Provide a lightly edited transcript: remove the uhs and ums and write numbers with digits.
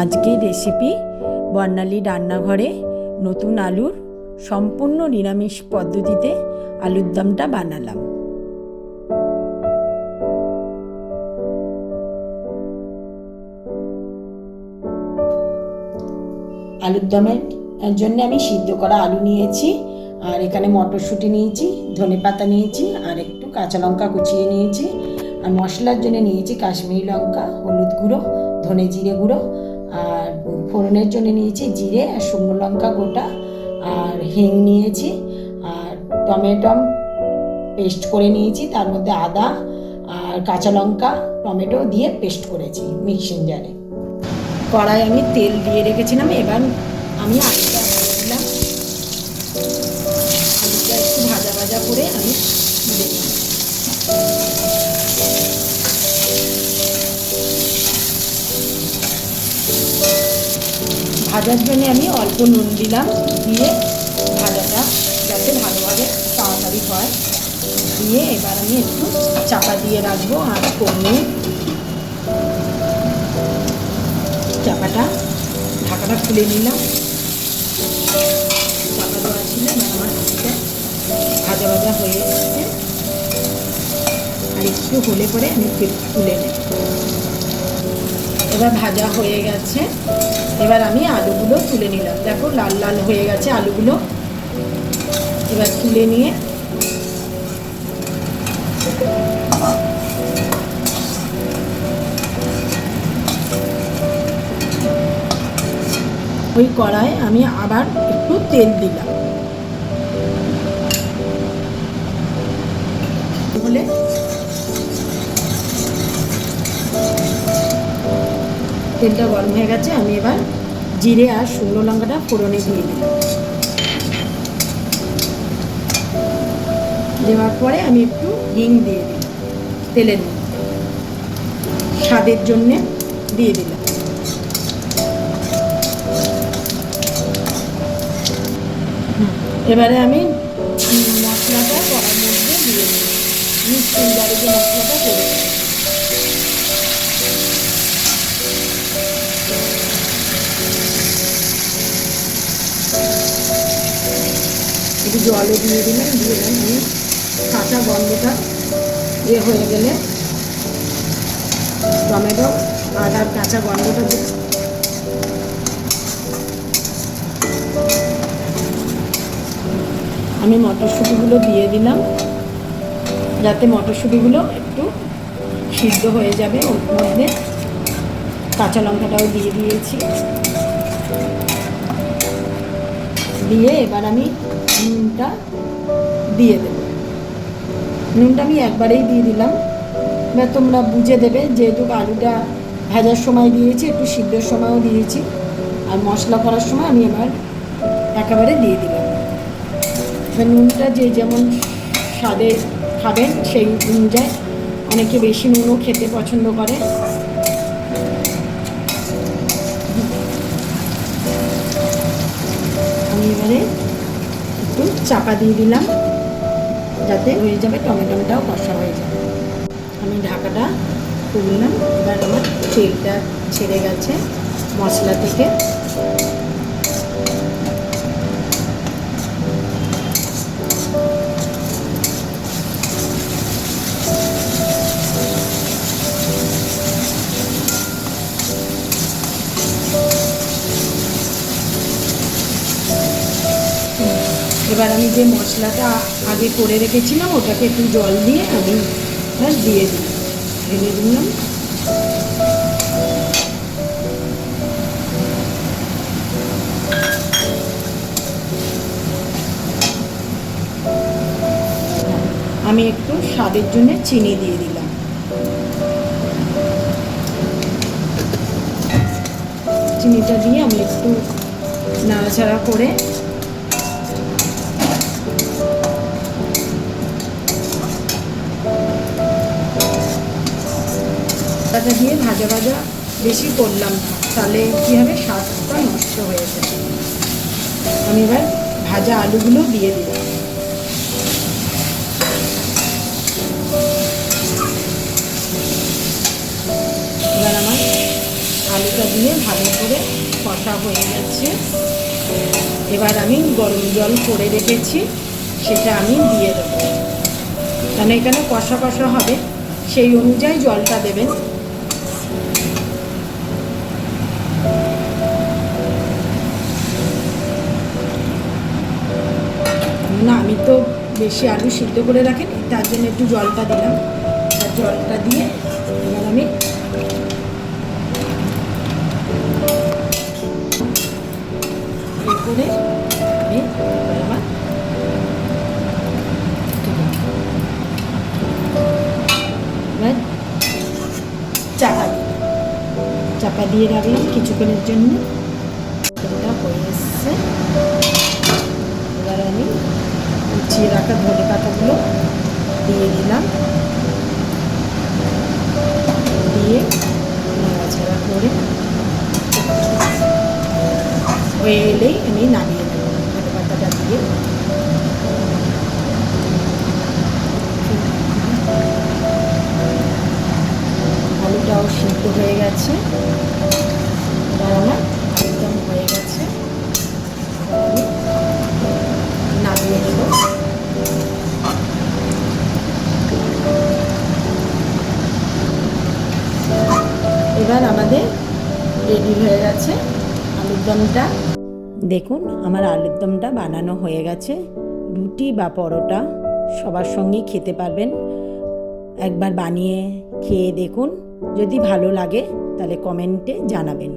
আজকের রেসিপি বর্ণালী রান্নাঘরে নতুন আলুর সম্পূর্ণ নিরামিষ পদ্ধতিতে আলুর দমটা বানালাম। আলুর দমের জন্য আমি সিদ্ধ করা আলু নিয়েছি, আর এখানে মটরশুঁটি নিয়েছি, ধনেপাতা নিয়েছি, আর একটু কাঁচা লঙ্কা কুচিয়ে নিয়েছি। আর মশলার জন্য নিয়েছি কাশ্মীরি লঙ্কা, হলুদ গুঁড়ো, ধনে জিরে গুঁড়ো, আর ফোড়নের জন্য নিয়েছি জিরে আর শুকনো লঙ্কা গোটা, আর হিং নিয়েছি, আর টমেটো পেস্ট করে নিয়েছি, তার মধ্যে আদা আর কাঁচা লঙ্কা টমেটো দিয়ে পেস্ট করেছি মিক্সিং জারে। কড়াই আমি তেল দিয়ে রেখেছিলাম, এবার আমি আলুটা দিয়ে দিলাম। আলুটা একটু ভাজা ভাজা করে আমি তুলে নিই। ভাজার জন্য আমি অল্প নুন দিলাম, দিয়ে ভাজাটা যাতে ভালোভাবে তাড়াতাড়ি হয় দিয়ে এবার আমি একটু চাপা দিয়ে রাখবো। আর কমিয়ে চাপাটা ঢাকাটা খুলে নিলাম। চাপা দেওয়া ছিল, এবার আমার হাঁড়িটা ভাজা ভাজা হয়ে এসেছে, আর একটু হলে পরে আমি তুলে নেব। এবার ভাজা হয়ে গেছে, এবার আমি আলুগুলো তুলে নিলাম। দেখো লাল লাল হয়ে গেছে আলুগুলো। এবার তুলে নিয়ে ওই কড়ায় আমি আবার একটু তেল দিলাম, হলে তেলটা গরম হয়ে গেছে। আমি এবার জিরে আর শুকনো লঙ্কাটা ফোড়নে দিয়ে দিলাম। দেওয়ার পরে আমি একটু হিং দিয়ে দিলাম, তেলের মধ্যে স্বাদের জন্যে দিয়ে দিলাম। এবারে আমি মশলাটা কড়ার মধ্যে দিয়ে দিই, মিক্সিং জারে যে মশলাটা করে একটু জলও দিয়ে দিলাম। আমি কাঁচা গন্ধটা হয়ে গেলে টমেটো আদার কাঁচা গন্ধটা আমি মটরশুঁটিগুলো দিয়ে দিলাম, যাতে মটরশুঁটিগুলো একটু সিদ্ধ হয়ে যাবে। ওর মধ্যে কাঁচা লঙ্কাটাও দিয়ে দিয়েছি। দিয়ে এবার আমি নুনটা দিয়ে দেব। নুনটা আমি একবারেই দিয়ে দিলাম, এবার তোমরা বুঝে দেবে, যেহেতু আলুটা ভাজার সময় দিয়েছি, একটু সিদ্ধর সময়ও দিয়েছি, আর মশলা করার সময় আমি এবার একেবারে দিয়ে দিলাম। এবার নুনটা যে যেমন স্বাদে খাবেন সেই অনুযায়ী, অনেকে বেশি নুনও খেতে পছন্দ করে। আমি এবারে একটু চাপা দিয়ে দিলাম, যাতে হয়ে যাবে, টমেটোটাও কষা হয়ে যাবে। আমি ঢাকাটা খুললাম, এবার আমার তেলটা ছেড়ে গেছে মশলা থেকে। এবার আমি যে মশলাটা আগে করে রেখেছিলাম ওটাকে একটু জল দিয়ে আমি দিয়ে দিই, ঢেলে দিলাম। আমি একটু স্বাদের জন্য চিনি দিয়ে দিলাম। চিনিটা দিয়ে আমি একটু নাড়াচাড়া করে দিয়ে ভাজা ভাজা বেশি করলাম না, তাহলে কী হবে, স্বাদটা নষ্ট হয়ে যাবে। আমি এবার ভাজা আলুগুলো দিয়ে দিলাম। এবার আমার আলু পেঁয়াজটা দিয়ে ভালো করে কষা হয়ে গেছে। এবার আমি গরম জল করে রেখেছি, সেটা আমি দিয়ে দেবো। কারণ এখানে কষা কষা হবে, সেই অনুযায়ী জলটা দেবেন। না, আমি তো বেশি আলু সিদ্ধ করে রাখিনি, তার জন্য একটু জলটা দিলাম। আর জলটা দিয়ে এবার আমি করে আমি আমার চাপা দিয়ে রাখলাম কিছুক্ষণের জন্য। এটা হয়ে এসছে। এবার আমি কুচিয়ে রাখা ধনে পাতাগুলো দিয়ে দিলাম, দিয়ে নাড়াচাড়া করে হয়ে এলেই আমি নামিয়ে দেবো ধনে পাতাটা দিয়ে। আলুটাও সিদ্ধ হয়ে গেছে, আমার একদম হয়ে গেছে, নামিয়ে নেব। এবার আমাদের রেডি হয়ে গেছে আলুর দমটা। দেখুন আমার আলুর দমটা বানানো হয়ে গেছে। রুটি বা পরোটা সবার সঙ্গেই খেতে পারবেন। একবার বানিয়ে খেয়ে দেখুন, যদি ভালো লাগে তাহলে কমেন্টে জানাবেন।